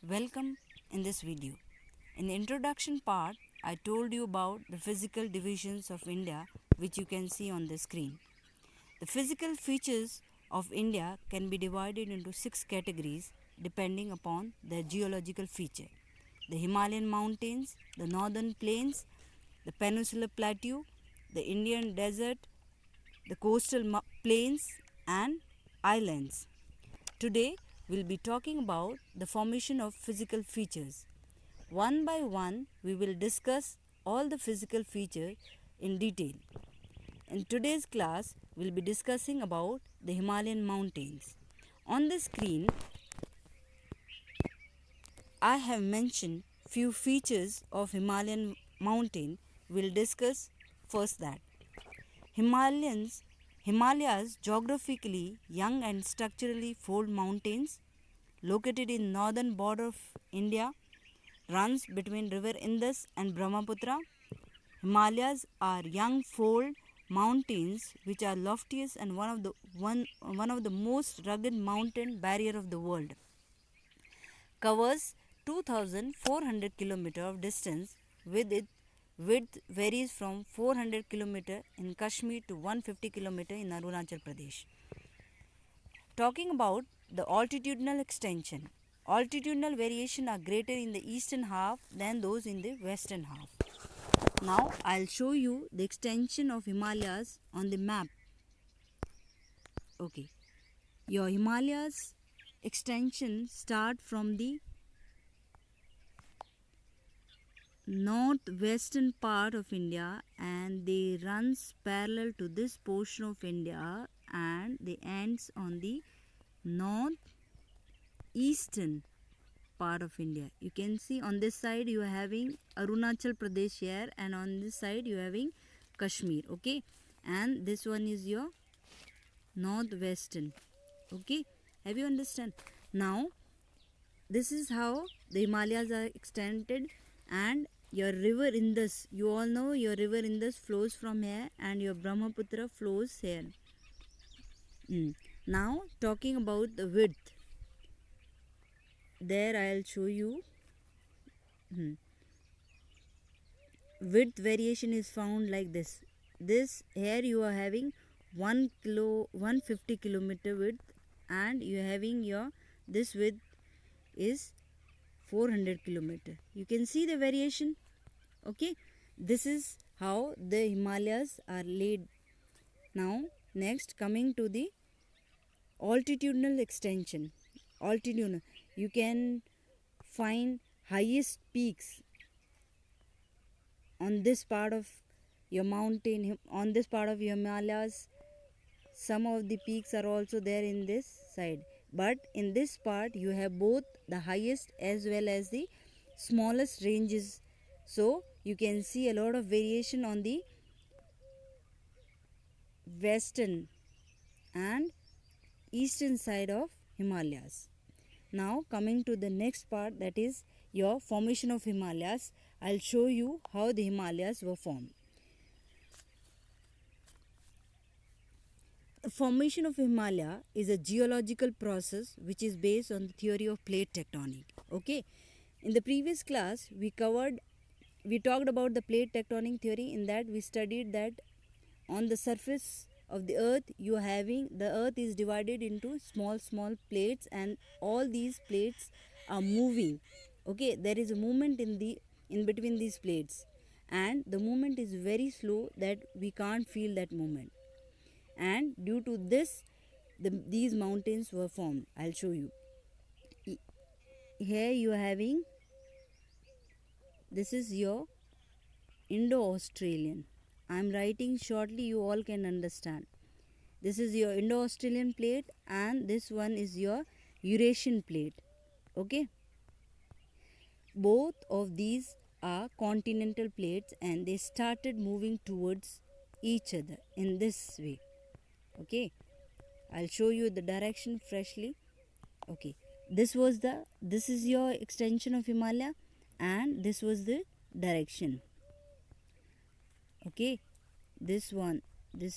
Welcome in this video. In the introduction part, I told you about the physical divisions of India which you can see on the screen. The physical features of India can be divided into 6 categories depending upon their geological feature. The Himalayan mountains, the northern plains, the peninsular plateau, the Indian desert, the coastal plains and islands. Today we'll be talking about the formation of physical features. One by one we will discuss all the physical features in detail. In today's class we'll be discussing about the Himalayan mountains. On the screen I have mentioned few features of Himalayan mountain. We'll discuss first that. Himalayas geographically young and structurally fold mountains located in northern border of India, runs between river Indus and Brahmaputra. Himalayas are young fold mountains which are loftiest and one of the most rugged mountain barrier of the world. Covers 2400 km of distance with its width varies from 400 km in Kashmir to 150 km in Arunachal Pradesh. Talking about the altitudinal extension. Altitudinal variation are greater in the eastern half than those in the western half. Now I'll show you the extension of Himalayas on the map. Okay. Your Himalayas extension start from the northwestern part of India and they runs parallel to this portion of India and they ends on the northeastern part of India. You can see on this side you are having Arunachal Pradesh here and on this side you are having Kashmir, okay, and this one is your northwestern, okay. Have you understand? Now this is how the Himalayas are extended. And your river Indus, you all know your river Indus flows from here and your Brahmaputra flows here. Now talking about the width, there I will show you. Width variation is found like this. This here you are having 150 kilometer width and you are having your this width is 400 kilometer. You can see the variation, okay. This is how the Himalayas are laid. Now next coming to the altitudinal extension. Altitudinal, you can find highest peaks on this part of your mountain, on this part of your Himalayas. Some of the peaks are also there in this side, but in this part you have both the highest as well as the smallest ranges, so you can see a lot of variation on the western and eastern side of Himalayas. Now coming to the next part, that is your formation of Himalayas. I'll show you how the Himalayas were formed. The formation of Himalaya is a geological process which is based on the theory of plate tectonic. Okay, in the previous class we talked about the plate tectonic theory. In that we studied that on the surface of the earth you are having, the earth is divided into small plates and all these plates are moving. Okay, there is a movement in between these plates and the movement is very slow that we can't feel that movement. And due to this these mountains were formed. I'll show you. Here you are having, this is your Indo-Australian. I am writing shortly, you all can understand. This is your Indo-Australian plate and this one is your Eurasian plate, okay. Both of these are continental plates and they started moving towards each other in this way, okay. I'll show you the direction freshly, okay. This is your extension of Himalaya and this was the direction, okay. This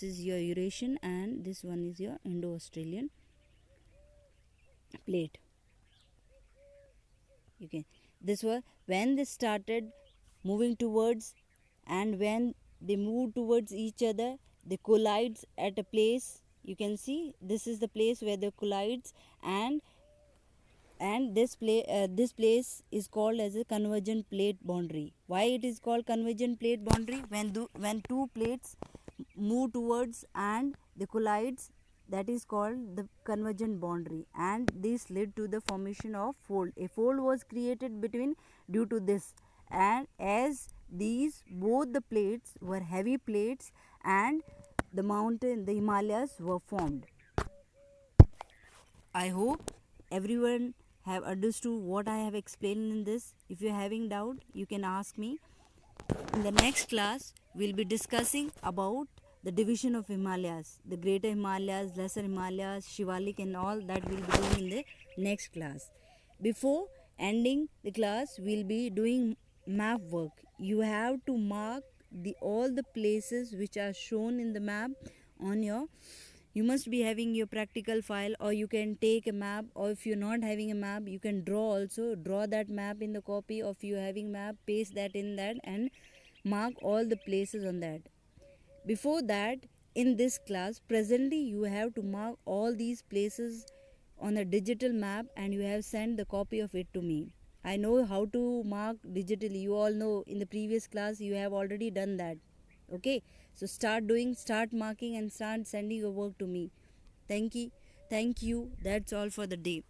is your Eurasian and this one is your Indo-Australian plate. You can, this was when they started moving towards, and when they move towards each other, they collides at a place. You can see this is the place where they collides, and this place is called as a convergent plate boundary. Why it is called convergent plate boundary? When two plates move towards and they collides, that is called the convergent boundary, and this led to the formation of fold. A fold was created between due to this, and as these both the plates were heavy plates, and the Himalayas were formed. I hope everyone have understood what I have explained in this. If you are having doubt, you can ask me. In the next class, we'll be discussing about the division of Himalayas, the greater Himalayas, lesser Himalayas, Shivalik and all that we'll be doing in the next class. Before ending the class, we'll be doing map work. You have to mark all the places which are shown in the map on your, you must be having your practical file, or you can take a map, or if you're not having a map, you can draw that map in the copy of you having map, paste that in that and mark all the places on that. Before that, in this class presently, you have to mark all these places on a digital map, and you have sent the copy of it to me. I know how to mark digitally. You all know in the previous class you have already done that. Okay, so start marking and start sending your work to me. Thank you. That's all for the day.